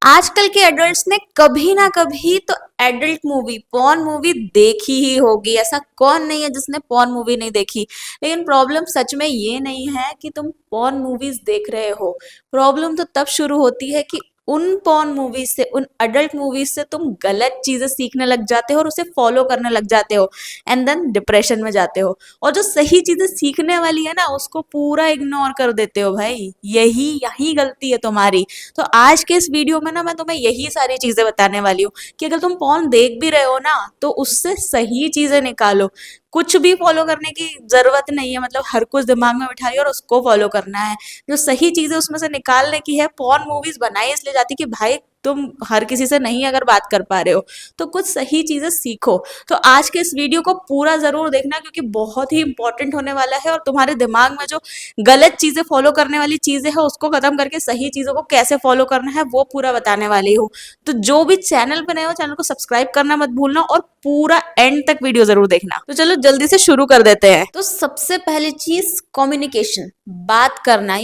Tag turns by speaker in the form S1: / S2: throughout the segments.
S1: आजकल के एडल्ट्स ने कभी ना कभी तो एडल्ट मूवी पॉर्न मूवी देखी ही होगी। ऐसा कौन नहीं है जिसने पॉर्न मूवी नहीं देखी। लेकिन प्रॉब्लम सच में ये नहीं है कि तुम पॉर्न मूवीज देख रहे हो। प्रॉब्लम तो तब शुरू होती है कि उन पॉर्न मूवीज से, उन एडल्ट मूवीज से तुम गलत चीजें सीखने लग जाते हो और उसे फॉलो करने लग जाते हो। एंड देन डिप्रेशन में जाते हो। और जो सही चीजें सीखने वाली है ना, उसको पूरा इग्नोर कर देते हो। भाई यही यही गलती है तुम्हारी। तो आज के इस वीडियो में ना मैं तुम्हें यही सारी चीजें बताने वाली हूँ कि अगर तुम पॉर्न देख भी रहे हो ना, तो उससे सही चीजें निकालो। कुछ भी फॉलो करने की जरूरत नहीं है, मतलब हर कुछ दिमाग में बिठाइए और उसको फॉलो करना है। जो सही चीजें उसमें से निकालने की है। पॉर्न मूवीज बनाई इसलिए जाती कि भाई तुम हर किसी से नहीं अगर बात कर पा रहे हो तो कुछ सही चीजें सीखो। तो आज के इस वीडियो को पूरा जरूर देखना, क्योंकि बहुत ही इंपॉर्टेंट होने वाला है। और तुम्हारे दिमाग में जो गलत चीजें फॉलो करने वाली चीजें है, उसको खत्म करके सही चीजों को कैसे फॉलो करना है वो पूरा बताने वाली हूँ। तो जो भी चैनल पे नए हो, चैनल को सब्सक्राइब करना मत भूलना और पूरा एंड तक वीडियो जरूर देखना। तो चलो जल्दी से शुरू कर देते हैं। तो सबसे पहली चीज कम्युनिकेशन, बात करना।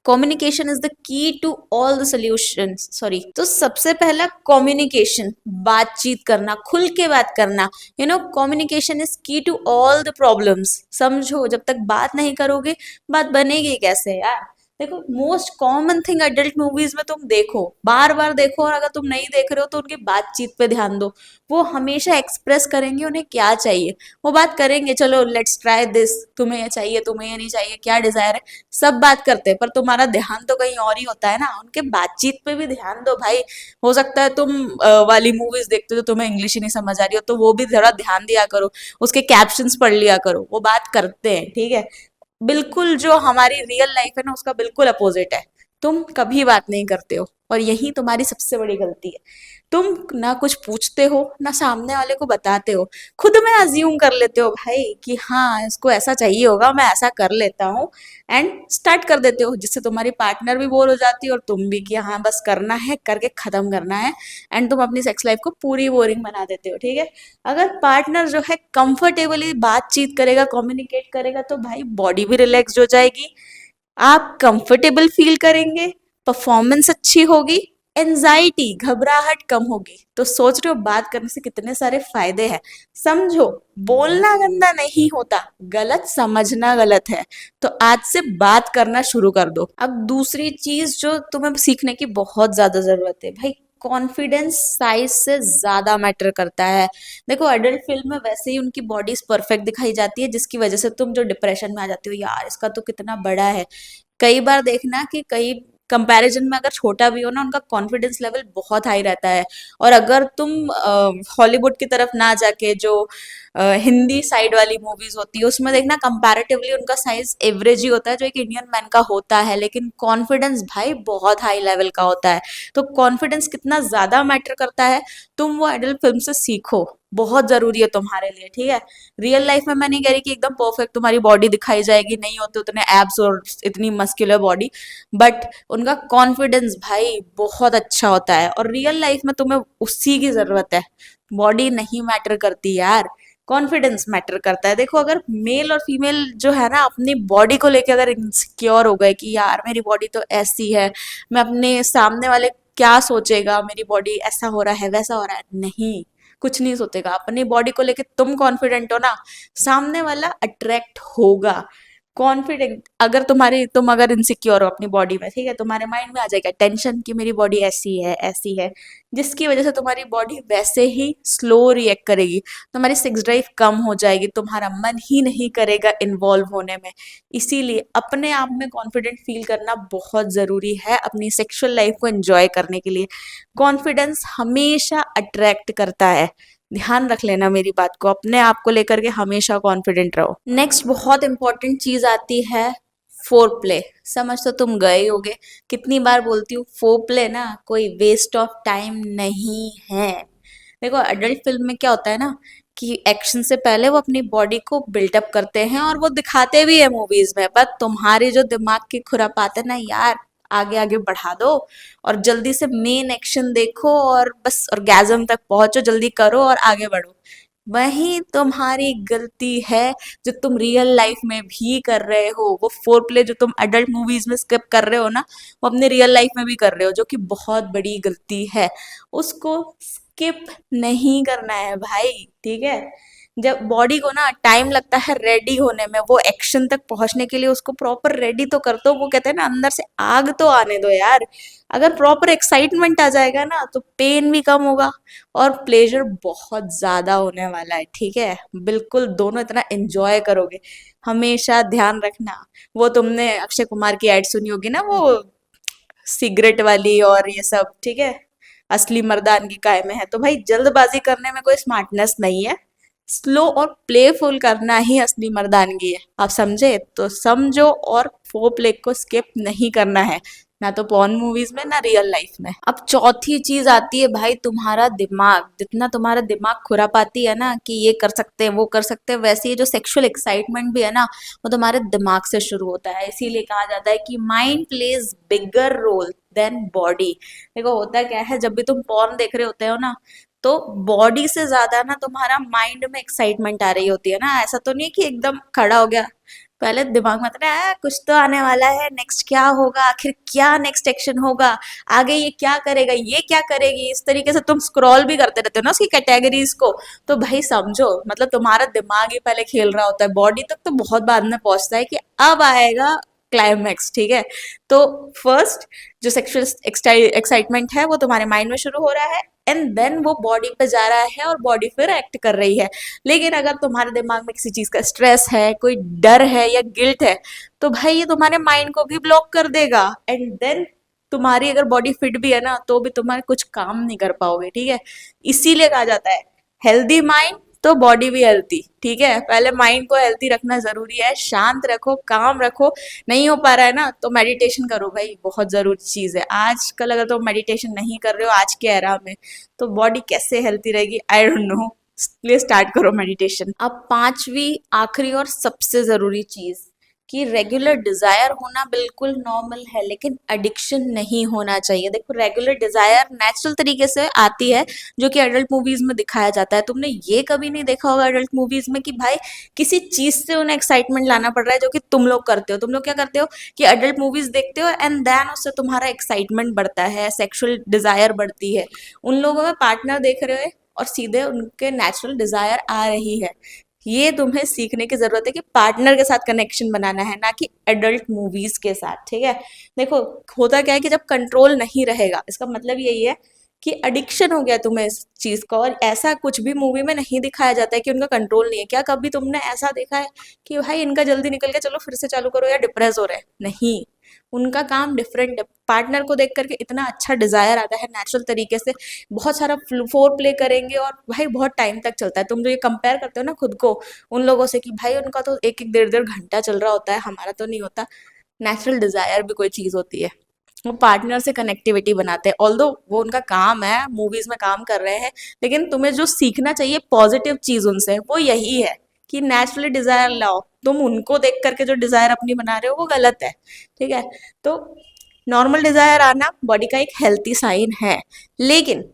S1: Communication is the key to all the solution. Sorry, तो सबसे पहला कम्युनिकेशन, बातचीत करना, खुल के बात करना। कम्युनिकेशन इज की टू ऑल द प्रॉब्लम्स। समझो, जब तक बात नहीं करोगे बात बनेगी कैसे यार। देखो, most common thing adult movies में तुम देखो, बार बार देखो, और अगर तुम नहीं देख रहे हो तो उनकी बातचीत पे ध्यान दो। वो हमेशा एक्सप्रेस करेंगे उन्हें क्या चाहिए। वो बात करेंगे, चलो लेट्स ट्राई दिस, तुम्हें ये चाहिए, तुम्हें ये नहीं चाहिए, क्या डिजायर है, सब बात करते हैं। पर तुम्हारा ध्यान तो कहीं और ही होता है ना। उनके बातचीत पे भी ध्यान दो भाई। हो सकता है तुम वाली मूवीज देखते हो तो तुम्हें इंग्लिश ही नहीं समझ आ रही हो, तो वो भी थोड़ा ध्यान दिया करो। उसके कैप्शंस पढ़ लिया करो। वो बात करते हैं, ठीक है। बिल्कुल जो हमारी रियल लाइफ है ना, उसका बिल्कुल अपोजिट है। तुम कभी बात नहीं करते हो और यही तुम्हारी सबसे बड़ी गलती है। तुम ना कुछ पूछते हो ना सामने वाले को बताते हो। खुद में अज्यूम कर लेते हो भाई कि हाँ इसको ऐसा चाहिए होगा, मैं ऐसा कर लेता हूँ। एंड स्टार्ट कर देते हो, जिससे तुम्हारी पार्टनर भी बोर हो जाती है और तुम भी कि हाँ बस करना है, करके खत्म करना है। एंड तुम अपनी सेक्स लाइफ को पूरी बोरिंग बना देते हो, ठीक है। अगर पार्टनर जो है कंफर्टेबली बातचीत करेगा, कम्युनिकेट करेगा, तो भाई बॉडी भी रिलैक्स हो जाएगी, आप कंफर्टेबल फील करेंगे, परफॉर्मेंस अच्छी होगी, एंजाइटी घबराहट कम होगी। तो सोच रहे हो बात करने से कितने सारे फायदे हैं। समझो, बोलना गंदा नहीं होता, गलत समझना गलत है। तो आज से बात करना शुरू कर दो। अब दूसरी चीज जो तुम्हें सीखने की बहुत ज्यादा जरूरत है भाई, कॉन्फिडेंस साइज से ज्यादा मैटर करता है। देखो, एडल्ट फिल्म में वैसे ही उनकी बॉडीज परफेक्ट दिखाई जाती है, जिसकी वजह से तुम जो डिप्रेशन में आ जाते हो, यार इसका तो कितना बड़ा है। कई बार देखना कि कई कंपैरिजन में अगर छोटा भी हो ना, उनका कॉन्फिडेंस लेवल बहुत हाई रहता है। और अगर तुम हॉलीवुड की तरफ ना जाके जो हिंदी साइड वाली मूवीज होती है, उसमें देखना कंपैरेटिवली उनका साइज एवरेज ही होता है, जो एक इंडियन मैन का होता है। लेकिन कॉन्फिडेंस भाई बहुत हाई लेवल का होता है। तो कॉन्फिडेंस कितना ज्यादा मैटर करता है, तुम वो एडल्ट फिल्म से सीखो। बहुत जरूरी है तुम्हारे लिए, ठीक है। रियल लाइफ में मैं नहीं कह रही कि एकदम परफेक्ट तुम्हारी बॉडी दिखाई जाएगी, नहीं होते उतने एब्स और इतनी मस्कुलर बॉडी, बट उनका कॉन्फिडेंस भाई बहुत अच्छा होता है। और रियल लाइफ में तुम्हें उसी की जरूरत है। बॉडी नहीं मैटर करती यार, कॉन्फिडेंस मैटर करता है। देखो, अगर मेल और फीमेल जो है ना, अपनी बॉडी को लेकर अगर इनसिक्योर हो गए कि यार मेरी बॉडी तो ऐसी है, मैं अपने सामने वाले क्या सोचेगा, मेरी बॉडी ऐसा हो रहा है वैसा हो रहा है, नहीं, कुछ नहीं सोचेगा। अपनी बॉडी को लेके तुम कॉन्फिडेंट हो ना, सामने वाला अट्रैक्ट होगा। कॉन्फिडेंट, अगर तुम अगर इनसिक्योर हो अपनी बॉडी में, ठीक है, तुम्हारे माइंड में आ जाएगा टेंशन कि मेरी बॉडी ऐसी है ऐसी है, जिसकी वजह से तुम्हारी बॉडी वैसे ही स्लो रिएक्ट करेगी। तुम्हारी सेक्स ड्राइव कम हो जाएगी, तुम्हारा मन ही नहीं करेगा इन्वॉल्व होने में। इसीलिए अपने आप में कॉन्फिडेंट फील करना बहुत जरूरी है अपनी सेक्सुअल लाइफ को एंजॉय करने के लिए। कॉन्फिडेंस हमेशा अट्रैक्ट करता है। ध्यान रख लेना मेरी बात को, अपने आप को लेकर के हमेशा कॉन्फिडेंट रहो। नेक्स्ट बहुत इंपॉर्टेंट चीज आती है फोर प्ले। समझ तो तुम गए होगे, कितनी बार बोलती हूँ, फोर प्ले ना कोई वेस्ट ऑफ टाइम नहीं है। देखो, एडल्ट फिल्म में क्या होता है ना, कि एक्शन से पहले वो अपनी बॉडी को बिल्टअप करते हैं और वो दिखाते भी है मूवीज में। पर तुम्हारी जो दिमाग की खुरापात है ना यार, आगे आगे बढ़ा दो और जल्दी से मेन एक्शन देखो और बस ऑर्गेजम तक पहुंचो, जल्दी करो और आगे बढ़ो। वही तुम्हारी गलती है जो तुम रियल लाइफ में भी कर रहे हो। वो फोर प्ले जो तुम एडल्ट मूवीज में स्किप कर रहे हो ना, वो अपने रियल लाइफ में भी कर रहे हो, जो कि बहुत बड़ी गलती है। उसको स्किप नहीं करना है भाई, ठीक है। जब बॉडी को ना टाइम लगता है रेडी होने में, वो एक्शन तक पहुंचने के लिए उसको प्रॉपर रेडी तो कर दो। वो कहते हैं ना, अंदर से आग तो आने दो यार। अगर प्रॉपर एक्साइटमेंट आ जाएगा ना, तो पेन भी कम होगा और प्लेजर बहुत ज्यादा होने वाला है, ठीक है। बिल्कुल दोनों इतना एंजॉय करोगे। हमेशा ध्यान रखना, वो तुमने अक्षय कुमार की एड सुनी होगी ना, वो सिगरेट वाली और ये सब, ठीक है। असली मर्दानगी काय में है। तो भाई जल्दबाजी करने में कोई स्मार्टनेस नहीं है। स्लो और प्लेफुल करना ही असली मर्दानगी है। आप समझे? तो समझो और फोर प्ले को स्किप नहीं करना है, ना तो पॉर्न मूवीज में ना रियल लाइफ में। अब चौथी चीज आती है भाई तुम्हारा दिमाग। जितना तुम्हारा दिमाग खुरापाती है ना कि ये कर सकते हैं वो कर सकते हैं, वैसे ही जो सेक्सुअल एक्साइटमेंट भी है ना, वो तुम्हारे दिमाग से शुरू होता है। इसीलिए कहा जाता है कि mind plays bigger role than body. देखो होता क्या है, जब भी तुम पॉर्न देख रहे होते हो ना, तो बॉडी से ज्यादा ना तुम्हारा माइंड में एक्साइटमेंट आ रही होती है ना। ऐसा तो नहीं है कि एकदम खड़ा हो गया, पहले दिमाग में आता है कुछ तो आने वाला है, नेक्स्ट क्या होगा, आखिर क्या नेक्स्ट एक्शन होगा, आगे ये क्या करेगा, ये क्या करेगी, इस तरीके से तुम स्क्रॉल भी करते रहते हो ना उसकी कैटेगरीज को। तो भाई समझो, मतलब तुम्हारा दिमाग ही पहले खेल रहा होता है, बॉडी तक तो बहुत बाद में पहुंचता है कि अब आएगा क्लाइमैक्स, ठीक है। तो फर्स्ट जो सेक्सुअल एक्साइटमेंट है वो तुम्हारे माइंड में शुरू हो रहा है, एंड देन वो बॉडी पे जा रहा है और बॉडी फिर एक्ट कर रही है। लेकिन अगर तुम्हारे दिमाग में किसी चीज का स्ट्रेस है, कोई डर है या गिल्ट है, तो भाई ये तुम्हारे माइंड को भी ब्लॉक कर देगा, एंड देन तुम्हारी अगर बॉडी फिट भी है ना, तो भी तुम्हारे कुछ काम नहीं कर पाओगे, ठीक है। इसीलिए कहा जाता है हेल्दी माइंड तो बॉडी भी हेल्थी, ठीक है। पहले माइंड को हेल्थी रखना जरूरी है। शांत रखो, काम रखो। नहीं हो पा रहा है ना, तो मेडिटेशन करो भाई, बहुत जरूरी चीज है। आजकल अगर तुम मेडिटेशन नहीं कर रहे हो आज के एरा में, तो बॉडी कैसे हेल्थी रहेगी, आई डोंट नो। इसलिए स्टार्ट करो मेडिटेशन। अब पांचवी आखिरी और सबसे जरूरी चीज, कि रेगुलर डिजायर होना बिल्कुल नॉर्मल है, लेकिन एडिक्शन नहीं होना चाहिए। देखो रेगुलर डिजायर नेचुरल तरीके से आती है, जो कि एडल्ट मूवीज में दिखाया जाता है। तुमने ये कभी नहीं देखा होगा एडल्ट मूवीज में कि भाई किसी चीज से उन्हें एक्साइटमेंट लाना पड़ रहा है, जो कि तुम लोग करते हो। तुम लोग क्या करते हो कि एडल्ट मूवीज देखते हो एंड देन उससे तुम्हारा एक्साइटमेंट बढ़ता है, सेक्सुअल डिजायर बढ़ती है। उन लोगों में पार्टनर देख रहे हो और सीधे उनके नेचुरल डिजायर आ रही है। ये तुम्हें सीखने की जरूरत है कि पार्टनर के साथ कनेक्शन बनाना है, ना कि एडल्ट मूवीज के साथ, ठीक है। देखो होता क्या है कि जब कंट्रोल नहीं रहेगा, इसका मतलब यही है कि एडिक्शन हो गया तुम्हें इस चीज का। और ऐसा कुछ भी मूवी में नहीं दिखाया जाता है कि उनका कंट्रोल नहीं है। क्या कभी तुमने ऐसा देखा है कि भाई इनका जल्दी निकल गया, चलो फिर से चालू करो, या डिप्रेस हो रहे हैं? नहीं, उनका काम डिफरेंट है। पार्टनर को देख करके इतना अच्छा डिजायर आता है नेचुरल तरीके से, बहुत सारा फोर प्ले करेंगे और भाई बहुत टाइम तक चलता है। तुम जो ये कंपेयर करते हो ना खुद को उन लोगों से कि भाई उनका तो एक एक डेढ़ डेढ़ घंटा चल रहा होता है, हमारा तो नहीं होता। नेचुरल डिजायर भी कोई चीज होती है। वो पार्टनर से कनेक्टिविटी बनाते हैं, ऑल्दो वो उनका काम है, मूवीज में काम कर रहे हैं। लेकिन तुम्हें जो सीखना चाहिए पॉजिटिव चीज उनसे, वो यही है कि नेचुरली डिजायर लाओ। तुम उनको देख करके जो डिजायर अपनी बना रहे हो वो गलत है, ठीक है। तो नॉर्मल डिजायर आना बॉडी का एक हेल्थी साइन है। लेकिन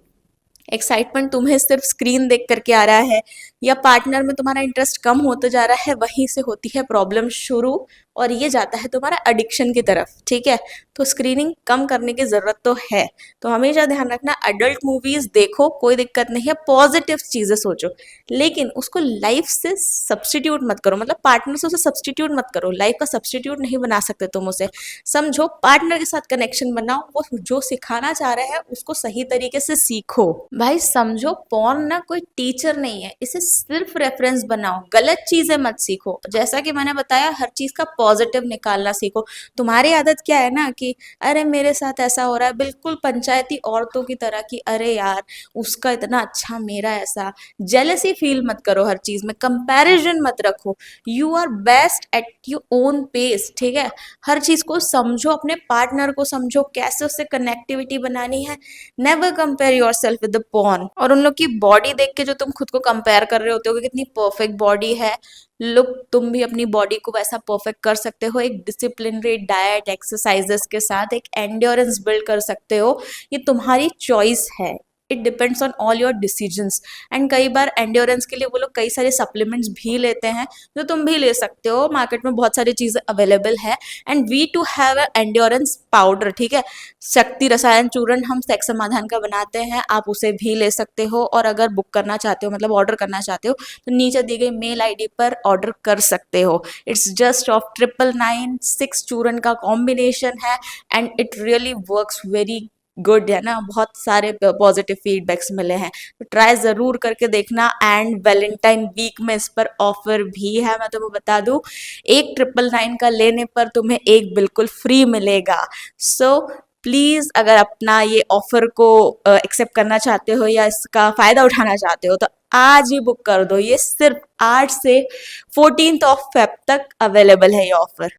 S1: एक्साइटमेंट तुम्हें सिर्फ स्क्रीन देख करके आ रहा है, या पार्टनर में तुम्हारा इंटरेस्ट कम होता जा रहा है, वहीं से होती है प्रॉब्लम शुरू, और ये जाता है तुम्हारा एडिक्शन की तरफ, ठीक है। तो स्क्रीनिंग कम करने की जरूरत तो है। तो हमेशा ध्यान रखना, अडल्ट मूवीज देखो, कोई दिक्कत नहीं है, पॉजिटिव चीजें सोचो, लेकिन उसको लाइफ से सब्सटीट्यूट मत करो। मतलब पार्टनर से उसे सब्सटीट्यूट मत करो, लाइफ का सब्सटीट्यूट नहीं बना सकते तुम उसे। समझो, पार्टनर के साथ कनेक्शन बनाओ, वो जो सिखाना चाह रहे हैं उसको सही तरीके से सीखो। भाई समझो, पॉर्न ना कोई टीचर नहीं है, इसे सिर्फ रेफरेंस बनाओ, गलत चीजें मत सीखो। जैसा कि मैंने बताया, हर चीज का पॉजिटिव निकालना सीखो। तुम्हारी आदत क्या है ना कि अरे मेरे साथ ऐसा हो रहा है, बिल्कुल पंचायती औरतों की तरह कि अरे यार उसका इतना अच्छा, मेरा ऐसा। जेलसी फील मत करो, हर चीज में कंपैरिजन मत रखो। You are best at your own pace, ठीक है। हर चीज को समझो, अपने पार्टनर को समझो, कैसे उससे कनेक्टिविटी बनानी है। Never compare your self with the porn. और उन लोग की बॉडी देख के जो तुम खुद को कंपेयर कर रहे होते हो कि कितनी परफेक्ट बॉडी है, लुक, तुम भी अपनी बॉडी को वैसा परफेक्ट कर सकते हो। एक डिसिप्लिनरी डाइट, एक्सरसाइजेस के साथ एक एंड्योरेंस बिल्ड कर सकते हो। ये तुम्हारी चॉइस है, it depends on all your decisions. And कई बार एंड्योरेंस के लिए वो लोग कई सारे सप्लीमेंट्स भी लेते हैं, जो तुम भी ले सकते हो, मार्केट में बहुत सारी चीज़ें अवेलेबल है। And we too have a endurance powder, ठीक है, शक्ति रसायन चूर्ण हम सेक्स समाधान का बनाते हैं, आप उसे भी ले सकते हो। और अगर बुक करना चाहते हो, मतलब ऑर्डर करना चाहते हो, तो नीचे दी गई मेल आईडी पर ऑर्डर कर सकते हो। इट्स जस्ट ऑफ 999, 6 चूर्ण का कॉम्बिनेशन है and it really works very good, है ना। बहुत सारे पॉजिटिव फीडबैक्स मिले हैं, तो ट्राई ज़रूर करके देखना। एंड वैलेंटाइन वीक में इस पर ऑफर भी है, मैं तुम्हें बता दूं, एक 999 का लेने पर तुम्हें एक बिल्कुल फ्री मिलेगा। सो प्लीज़ अगर अपना ये ऑफर को एक्सेप्ट करना चाहते हो या इसका फ़ायदा उठाना चाहते हो, तो आज ही बुक कर दो। ये सिर्फ 8 से 14 ऑफ फेब तक अवेलेबल है ये ऑफर।